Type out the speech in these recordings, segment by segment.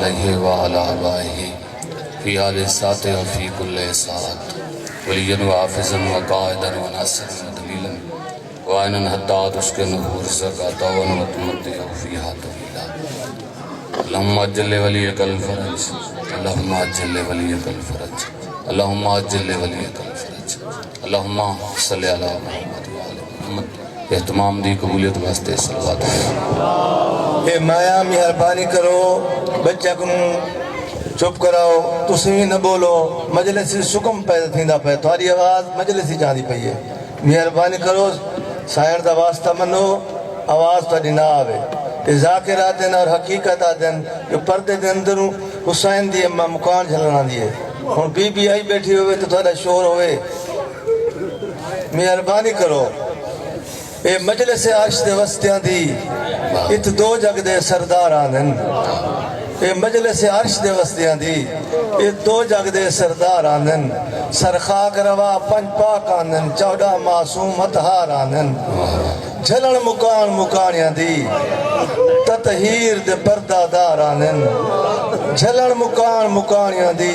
علیہ وعلا آبائہ فی آل سات و فی کل سات ولیا و حافظا و قائدا و ناصرا و دلیلا وعینا حتی تسکن نور زکاة و متمتع فیہا طویلا اللہم اجل ولیک الفرج اللہم اجل ولیک الفرج اللہم اجل ولیک الفرج اللہم صلی علی محمد و آل محمد اہتمام دی قبولیت واسطے صلوات اے مایا مہربانی کرو بچہ کو چپ کراؤ تسی نہ بولو مجلس سکم پیدا تھیندا پے تھوڑی آواز مجلس ہی جاندی پئی ہے مہربانی کرو سائن دا واسطہ منو آواز تھوڑی نہ آوے کہ ذاکرات دن اور حقیقت دن کہ پردے دے اندروں حسین دی اماں مکان جھلنا دیئے اور بی آئی بیٹھی ہوئے تو تھوڑا شور ہوئے مہربانی کرو اے مجلس عرش دے وسطیاں دی ات دو جگ دے سردار آنن اے مجلس عرش دے وسطیاں دی ات دو جگ دے سردار آنن سرخاک روا پنج پاک آنن 14 معصوم اتہار آنن جھلن مکان مکانیاں دی تطہیر دے پردہ دار آنن جھلن مکان مکانیاں دی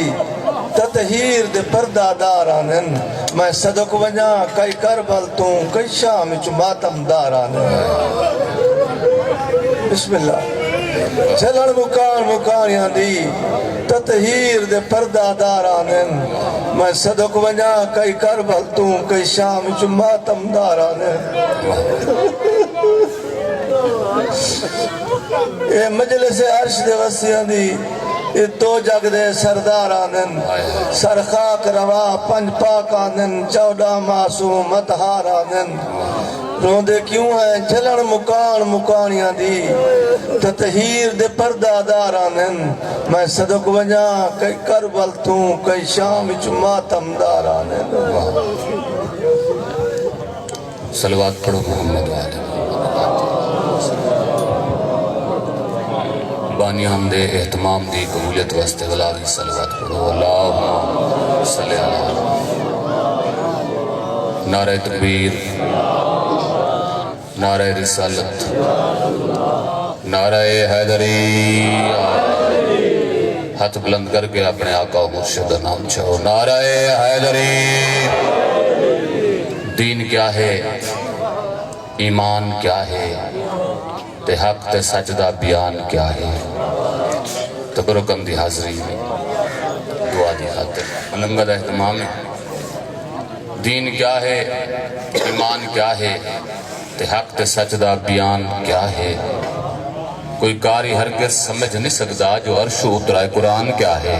تطہیر دے پردہ دار آنن میں صدق ونجا کئی کربل توں کئی شام چو ماتم دار آنن بسم اللہ جھلن مکان مکانیاں دی تطہیر دے پردہ دار آنن میں صدق ونجا کئی کربل توں کئی شام چو ماتم دار آنن اے مجلس عرش دے وسیاں دی اے دو جگ دے سردار آنن سرخاک روا پنج پاک آنن 14 معصوم اتہار آنن روندے کیوں ہیں جھلن مکان مکانیاں دی تطہیر دے پردہ دار آنن میں صدق ونجا کئی کربل توں کئی شام چو ماتم دار آنن صلوات پڑھو محمد والے بانی حمد اہتمام دی قبولیت واسطے غلالی صلوات پڑھو اللہم صلی اللہ نعرہ تکبیر نعرہ رسالت نعرہ حیدری ہاتھ بلند کر کے اپنے آقا و مرشد نام چاہو نعرہ حیدری دین کیا ہے ایمان کیا ہے تے حق تے سجدہ بیان کیا ہے تبرکم دی حاضری میں دعا دی خاطر ملنگا دا اہتمام ہے دین کیا ہے ایمان کیا ہے تے حق تے سجدہ بیان کیا ہے کوئی کاری ہرگز سمجھ نہیں سکتا جو عرش اترائے قرآن کیا ہے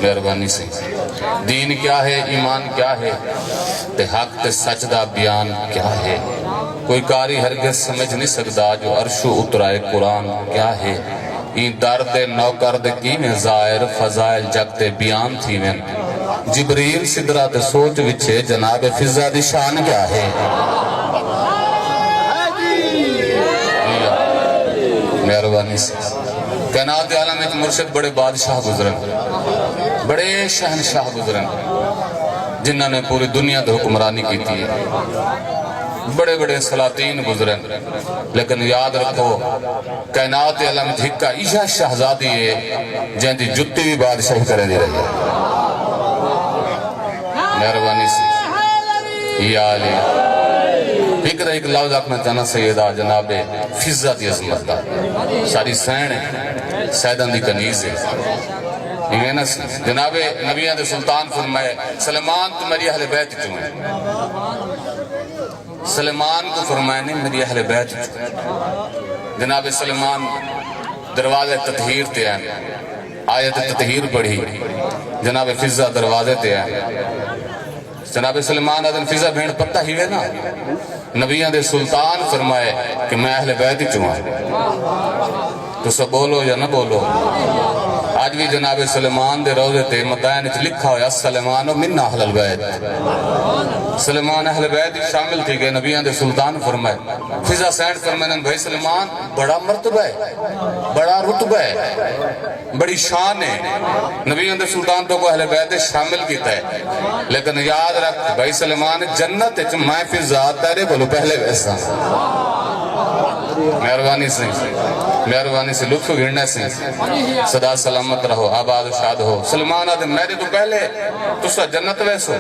مہربانی سے دین کیا ہے ایمان کیا ہے تے حق تے سجدہ بیان کیا ہے کوئی کاری ہرگز سمجھ نہیں سکتا جو عرش اترائے قرآن کیا ہے این درد نوکرد کی میں ظاہر فضائل جگتے بیان تھی میں جبریل صدرات سوچ وچھے جناب فضا دی شان کیا ہے مہربانی سے کائنات عالم ایک مرشد بڑے بادشاہ گزرن بڑے شہنشاہ گزرن جنہوں نے پوری دنیا دے حکمرانی کی تھی بڑے بڑے سلاطین گزرن لیکن یاد رکھو کائنات عالم جھکا ایشا شہزادی ہے جن دی جتی بھی بادشاہی کریں دی رہی ہے مہربانی سے یا علی ایک لفظ اپنا جانا سیدہ جناب فضا دی عظمت دا ساری سین ہے سیدان دی کنیز ہے جناب نبیان دے سلطان فرمائے سلیمان تو میری اہل بیت کیوں ہے سلیمان کو فرمائے نہیں میری اہل بیت کیوں ہے جناب سلیمان دروازے تطہیر تے ہیں آیت تطہیر پڑھی جناب فضا دروازے تے ہیں جناب سلیمان آدن فضا بھیڑ پتہ ہی وے نا نبیان دے سلطان فرمائے کہ میں اہل بیت کیوں ہے تو سب بولو یا نہ بولو آج بھی جناب سلیمان دے روزے تے مدائن اچھ لکھا ہویا سلیمانو من اہل البیت سلیمان اہل بیت شامل تھی کہ نبیان دے سلطان فرمائے فضا سینڈ فرمائے بھائی سلیمان بڑا مرتبہ ہے بڑا رتبہ ہے بڑی شان ہے نبیان دے سلطان تو کو اہل بیت شامل کیتا ہے لیکن یاد رکھ بھائی سلیمان جنت میں فضا تیرے بولو پہلے ویسا مہربانی سے لطف گھڑنے سے صدا سلامت رہو آباد و شاد ہو سلمان آدھے میرے تو پہلے تسا جنت ویسو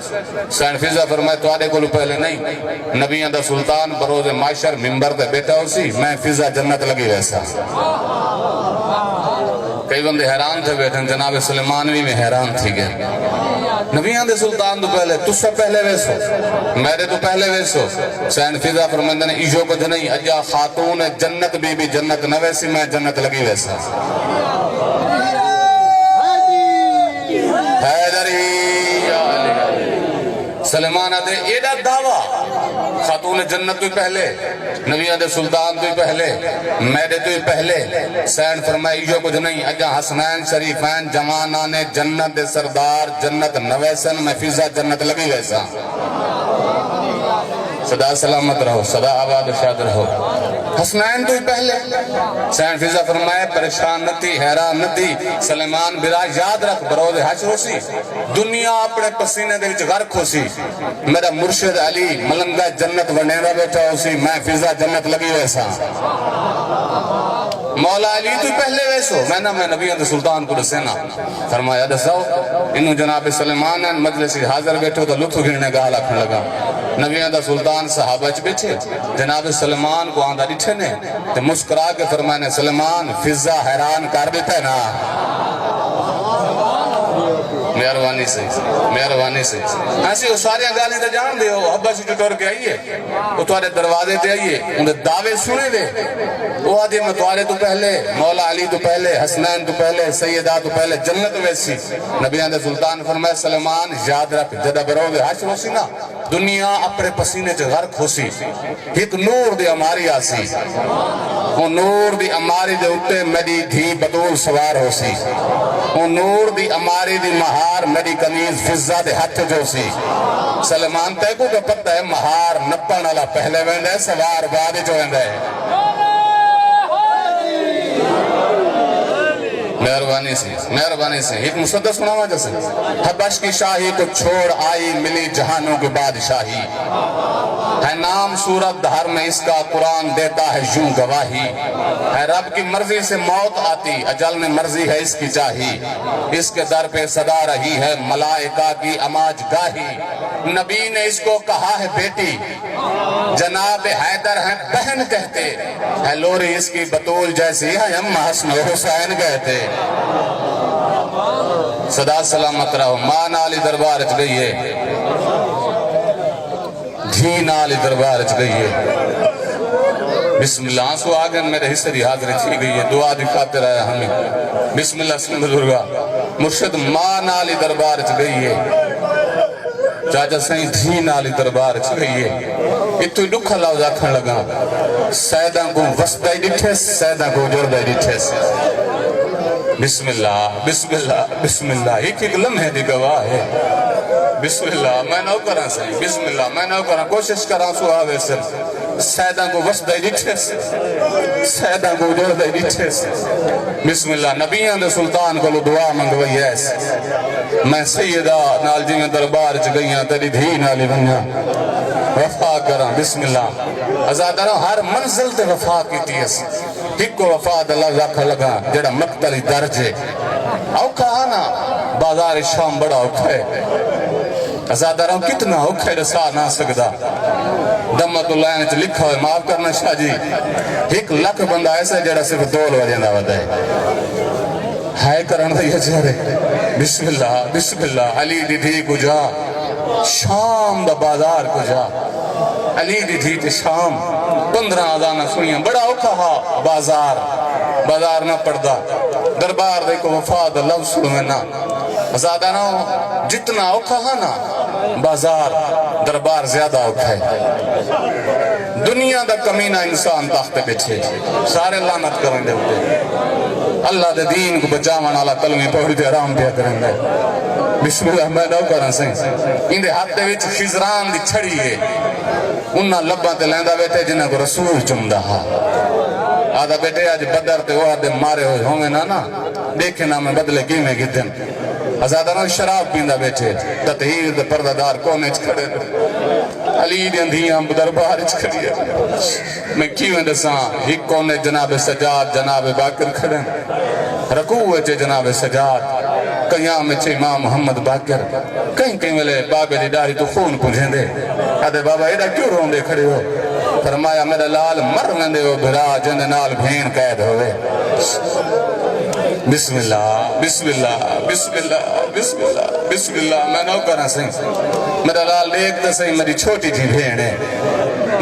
سین فیضا فرمائے تو آدھے کو پہلے نہیں نبیان دا سلطان بروز معاشر ممبر دے بیٹا ہو سی میں فیضا جنت لگی ویسا کئی بندے حیران تھے بیٹھن جناب سلیمان بھی حیران تھی گئے نبیان دے سلطان تو پہلے تسا پہلے ویسو میرے تو پہلے ویسو سین فیضا فرمائے نے ایشو کچھ نہیں اجا خاتون جنت بھی جنت نہ ویسی میں جنت لگی ویسا سلیمان آدھے ایڈا دعویٰ خاتون جنت تو پہلے نبیان دے سلطان تو پہلے میرے تو پہلے سین فرمائی جو کچھ نہیں اجا حسنین شریفین جوانان جنت دے سردار جنت نویسن میں فیضا جنت لگی ویسا صدا سلامت رہو صدا آباد و شاد رہو حسنین تو پہلے سین فیضا فرمائے پریشان نتی حیران نتی سلیمان برا یاد رکھ بروز حشر ہو سی دنیا اپنے پسینے دے وچ غرق ہو سی میرا مرشد علی ملنگا جنت ونیرا بیٹھا ہو سی میں فیضا جنت لگی ویسا مولا علی تو پہلے ویسو میں نبیان دے سلطان کو رسینا فرمایا دساؤ انہوں جناب سلیمان مجلسی حاضر بیٹھو تو لطف گھرنے کا حلق لگا نبیان دا سلطان صحابہ چ بیٹھے جناب سلیمان کو آندہ ڈٹھے نے تو مسکرا کے فرمانے سلیمان فضا حیران کر دیتا ہے نا مہربانی سے ایسی وہ سارے گالی تے جان دے ہو ابا سے ٹور کے آئیے وہ تمہارے دروازے تے آئیے انہیں دعوے سنے دے وہ آدھے میں تمہارے تو پہلے مولا علی تو پہلے حسنین تو پہلے سیدہ تو پہلے جنت ویسی نبیان دے سلطان فرمائے سلیمان یاد رکھ جدہ بروگ حشر ہو سی نا دنیا اپنے پسینے چ غرق ہو سی ایک نور دی اماری آسی وہ نور دی اماری دے اٹھے میری دھی بطول سوار ہو سی وہ نور دی اماری دی مہار میری کنیز فضا دے ہتھ جو سی سلیمان تے کو پتہ ہے مہار نپن والا پہلے ویندہ ہے سوار بعد جو ویندہ ہے مہربانی سے ایک مسدس سنا ہوا جیسے حبش کی شاہی کو چھوڑ آئی ملی جہانوں کے بادشاہی ہے نام صورت دہر میں اس کا قرآن دیتا ہے یوں گواہی ہے رب کی مرضی سے موت آتی اجل میں مرضی ہے اس کی چاہی اس کے در پہ صدا رہی ہے ملائکہ کی اماج گاہی نبی نے اس کو کہا ہے بیٹی جناب حیدر ہیں بہن کہتے ہے لوری اس کی بطول جیسی ہے اما حسن حسین کہتے صدا سلامت رہو ماں نالی دربار اچ گئی ہے دھی نالی دربار اچ گئی ہے بسم اللہ آنسو آگے میرے حصے دی حاضر تھی گئی ہے دعا دکھاتے رہے ہمیں بسم اللہ سن بزرگا مرشد ماں نالی دربار اچ گئی ہے چاچا سائیں دھی نالی دربار اچ گئی ہے اتو دکھا لاؤ جاکھن لگا سیدہ کو وسطائی ڈٹھے سیدہ کو جوردائی ڈٹھے بسم اللہ بسم اللہ بسم اللہ ایک لمحے دی گواہ ہے بسم اللہ میں نو کراں سہی بسم اللہ میں نو کراں کوشش کراں سو آوے سر سیدہ کو وسطائی ڈٹھے سیدہ کو جوردائی ڈٹھے بسم اللہ نبیان دے سلطان کو دعا منگوئی ایس میں سیدہ نال جی میں دربار چ گئیاں تیری دھی نالی بنیا وفا کراں بسم اللہ ازاداروں ہر منزل تے وفا کی تیس ایک کو وفا اللہ رکھا لگا جڑا مقتلی درجے اوکھا آنا بازار شام بڑا اوکھا ہے ازاداروں کتنا اوکھا رسا نہ سکدا دمت اللہ نے لکھا ہوئے معاف کرنا شاہ جی 1 لاکھ بندہ ایسا جڑا صرف 2 وجہ ودا ہے کرن دے جارے بسم اللہ علی دی دھی کو جا شام دا بازار کو جا علی دی دھی تے شام 15 آزانہ سنیاں بڑا اوکھا ہا بازار نہ پڑدا دربار دے کو وفاد لفظ سنوینا ازادانہ جتنا اوکھا ہا نا بازار دربار زیادہ اوکھا ہے دنیا دا کمینہ انسان تاختے بیٹھے سارے لعنت کریں دے ہوتے اللہ دے دین کو بچاون والا کلمے پڑھ دے آرام پیا کریں دے بسم اللہ میں نو کراں سائیں ان دے ہاتھ دے وچ خضران دی چھڑی ہے انہاں لباں تے لیندا بیٹھے جنہاں کو رسول چمدا ہا آدھا بیٹے آج بدر تے وہ آدھے مارے ہوئے ہوں گے نا دیکھیں نا میں بدلے کی میں گدن ازادہ نا شراب پیندا بیٹھے تطہیر دے پردہ دار کونے چھ کھڑے علی دیں دھیاں دربار کھڑی ہے میں کیوں دساں ایک کونے جناب سجاد جناب باقر کھڑن رکوع چے جناب سجاد قیام چے امام محمد باقر کہیں کہیں ملے بابے دی داڑھی تو خون پنجھیں دے آدھے بابا ایڈا کیوں روندے کھڑے ہو فرمایا میرا لال مر وندے ہو بھرا جن نال بھین قید ہوئے بسم اللہ بسم اللہ بسم اللہ بسم اللہ بسم اللہ میں نو کرنا سہیں میرا لال ایک تو سہیں میری چھوٹی جی بھین ہے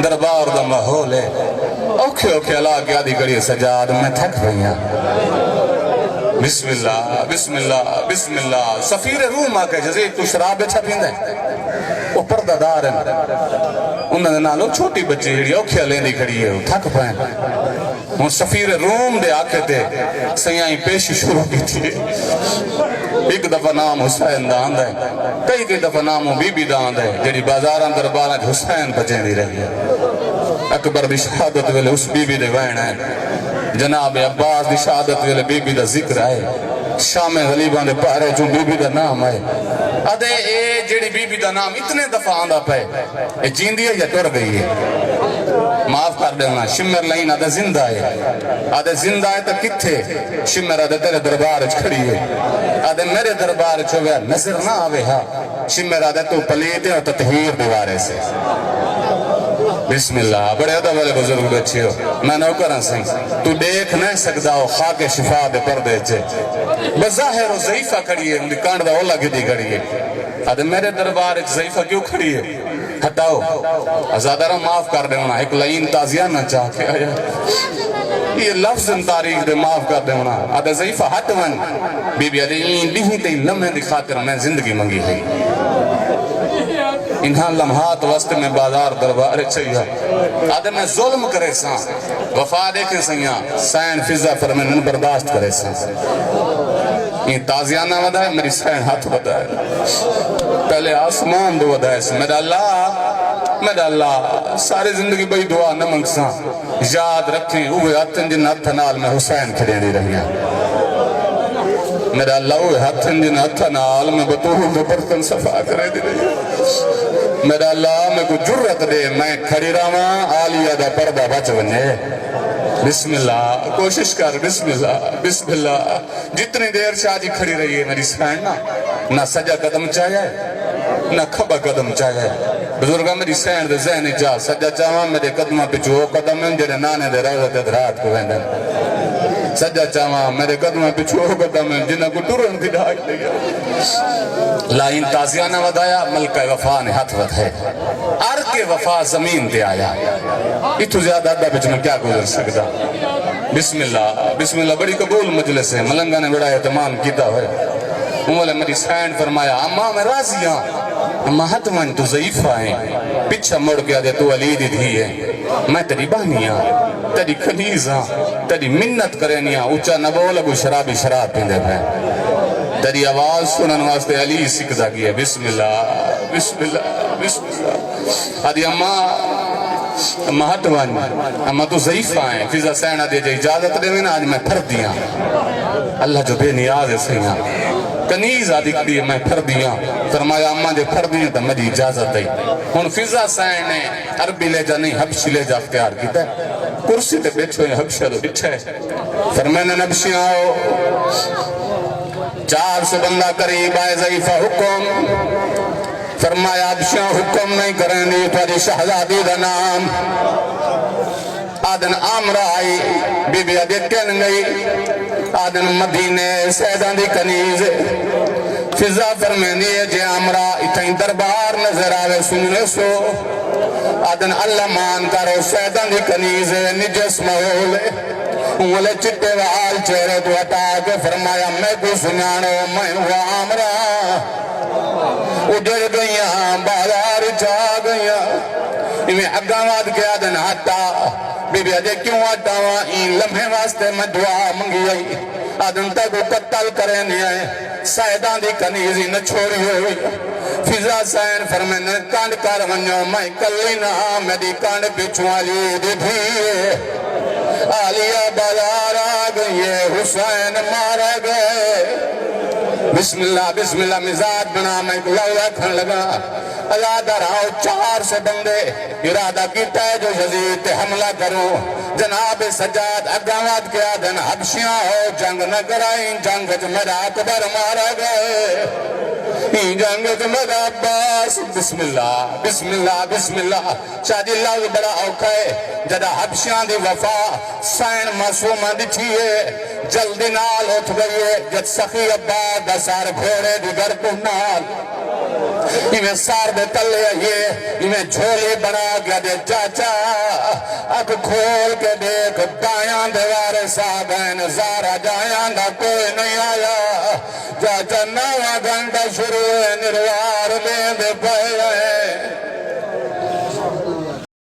دربار دا ماحول ہے اوکھے اوکھے اللہ کی آدھی گڑی سجاد میں تھک بھئیاں بسم اللہ بسم اللہ بسم اللہ سفیر روم آکے جزے تو شراب اچھا پیندے وہ پردہ دار ہیں انہوں نے نالو چھوٹی بچی جڑی اوکھے لیندی کھڑی ہے وہ تھک پائیں وہ سفیر روم دے آکے تے سیائی پیشی شروع کی تھی ایک دفعہ نام حسین دا آندہ ہے کئی دفعہ ناموں بی بی دا آندہ ہے جڑی بازاران درباران حسین بچیں دی رہی ہے اکبر دی شہادت ویلے اس بی بی دے وین ہے جناب عباس دی شہادت ویلے بی بی دا ذکر آئے شام غلیبان دے پارے جو بی بی دا نام آئے آدھے اے جڑی بی بی دا نام اتنے دفعہ آندہ پہ اے جیندی ہے یا ٹر گئی ہے معاف کر دینا شمر لائن آدھے زندہ ہے آدھے زندہ ہے تو کتھے شمر آدھے تیرے دربار کھڑی ہے آدھے میرے دربار چھویا نظر نہ آوے ہاں شمر آدھے تو پلیتے اور تطہیر دیوارے سے بسم اللہ بڑے عدہ والے بزرگ بچے ہو میں نوکران سنگ تو دیکھ نہیں سکتا ہو خاک شفا دے پردے چے بظاہر و ضعیفہ کھڑی ہے اندھی کانڈ دا اولا گدی کھڑی ہے آدھے میرے دربار ایک ضعیفہ کیوں کھڑی ہے ہٹاؤ ازادارہ معاف کر دے ہونا ایک لائن تازیانہ چاہ کے آیا یہ لفظ تاریخ دے معاف کر دے ہونا آدھے ضعیفہ ہٹون بی بی آدھے این بھی تے لمحے دی خاطر میں زندگی منگی ہے انہاں لمحات وسط میں بازار دربار چاہیے آدھے میں ظلم کرے ساں وفا دیکھیں سیاں سین فضا فرمین برداشت کرے ساں یہ تازیانہ ودا ہے میری سین ہاتھ ودا ہے پہلے آسمان دو ودا ہے میرا اللہ ساری زندگی بھئی دعا نہ منگساں یاد رکھیں اوہ ہاتھن جن ہاتھنال میں حسین کھڑے دی رہی ہیں میرا اللہ اوہ ہاتھن جن ہاتھنال میں بطول دو برتن صفا کرے دی رہی ہیں میرا اللہ میں کو جرت دے میں کھڑی رہاں آلیہ دا پردہ بچ بنے بسم اللہ کوشش کر بسم اللہ جتنی دیر شاہدی کھڑی رہی ہے میری سین نہ سجا قدم چاہیے نہ کھبا قدم چاہیے بزرگاں میری سین دے ذہنی چاہ سجا چاہاں میرے قدمہ پچھو قدم ہیں جنہیں نانے دے روزت رات کو ویندن سجا چاہاں میرے قدمہ پچھو قدم ہیں جنہیں کو ٹورن کی ڈھاک دے گیا لائن تازیانہ ودایا ملکہ وفا نے ہاتھ ود ہے عرق وفا زمین دے آیا اتو زیادہ ادھا بچ میں کیا گزر سکتا بسم اللہ بڑی قبول مجلس ہے ملنگا نے بڑا اعتمام کیتا ہوئے مولا میری سین فرمایا اماں میں راضی ہاں اماں حتمن تو ضعیفہ ہیں پچھا مڑ گیا دے تو علی دی دھی ہے میں تیری بانی ہاں تیری کنیز ہاں تیری منت کرنی ہاں اچھا نبو لگو شرابی شراب پیندے بھائیں تیری آواز سنن واسطے علی سکھتا گیا بسم اللہ آدھی اماں ہٹوان اماں تو ضعیفہ ہیں فضا سینہ دے جائے اجازت دے میں آج میں پھر دیا اللہ جو بے نیاز ہے سیاں کنیز آدھی کری میں پھر دیا فرمایا اماں جے پھر دیا تو میری اجازت ہے ہن فضا سین نے عربی لے جا نہیں حبشی لے جا اختیار کیتا ہے کرسی تے بیٹھو ہیں حبشہ تو بچھا ہے فرمایا نبشی آؤ 400 بندہ قریب آئے ضعیفہ حکم فرمایا ابشیاں حکم نہیں کریں دی تھوڑی شہزادی دا نام آدن آمرہ آئی بی بی آدھے کن گئی آدن مدینے سیدان دی کنیز فضا فرمینی ہے جے آمرہ اتھائیں دربار نظر آوے سننے سو آدن اللہ مان کرو سیدان دی کنیز نجس محولے انگلے چٹے وحال چہرے تو ہٹا کے فرمایا میں کو سنانو میں ہوا آمرہ اجڑ گئیاں بازار چاہ گئیاں انہیں اگامات کے آدن ہٹا بی بی آدھے کیوں ہٹا ہوا این لمحے واسطے میں دعا منگی گئی آدن تک وہ قتل کریں نہیں آئے سائدان دی کنیزی نہ چھوڑی ہوئی فضا سین فرمائنے کانڈ کر ونجو میں کلی نہ میری کانڈ پچھوالی دی بھی آلیہ بازار آ گئی حسین مارا گئے بسم اللہ مزاد بنا میں لو رکھن لگا ازادار آؤ 4 سے بندے ارادہ کیتا ہے جو یزید تے حملہ کرو جناب سجاد اگامات کیا دن حبشیاں ہو جنگ نہ کرائیں جنگ میرا اکبر مارا گئے جنگ میرا عباس بسم اللہ بسم اللہ بسم اللہ شاہدی اللہ بڑا اوکھا ہے جدہ حبشیاں دی وفا سین معصومہ دی چھئے جلدی نال اٹھ گئیے جد سخی عباد دا سار گھوڑے دی گر کو نال میں سار دے تلے آئیے میں جھولے بنا گیا دے چاچا اک کھول کے دیکھ دائیاں دیوارے صاحبین زارا جائیاں دا کوئی نہیں آیا چاچا 9 گھنٹہ شروع ہے نروا